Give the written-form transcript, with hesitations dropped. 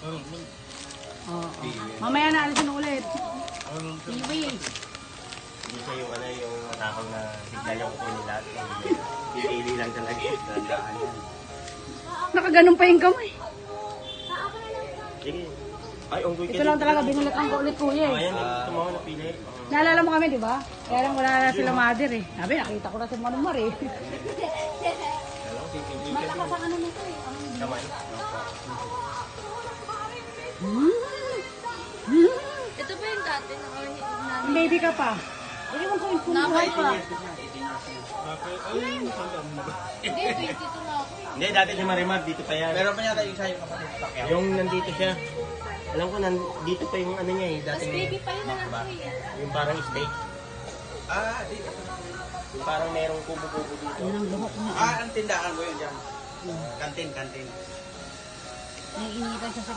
Oo. Mamaya na alisin ulit. Iwi. Hindi siya yung ano, yung matakot na signal yung kukunin lahat. Pipili lang talaga. Dandaan yan. Nakaganon pa yung kamay. Sige. Ay, unggoy ka Ito lang talaga, binalikan ko ulit kuya eh. Ayan, tumawa na pili. Naalala mo kami, di ba? Kaya lang wala na sila mother eh. Sabi, nakita ko na si Manumar eh. Malakas ang ano nito eh. Kamay. Ito ba yung dati na Baby ka pa. Iwan ko yung kumuhay pa. Hindi, 22 na ako. Hindi, dati si Marimar, dito pa yan. Meron pa yata yung sa'yo kapatid Pacquiao. Yung nandito siya. Alam ko, nandito pa yung ano niya eh. Tapos Dati baby pa yun na lang ko eh. yung parang steak. Dito. Yung parang merong kubo-kubo dito. Yun ang luhok niya. Ang tindahan mo yun dyan. Kantin. Naiinitan siya sa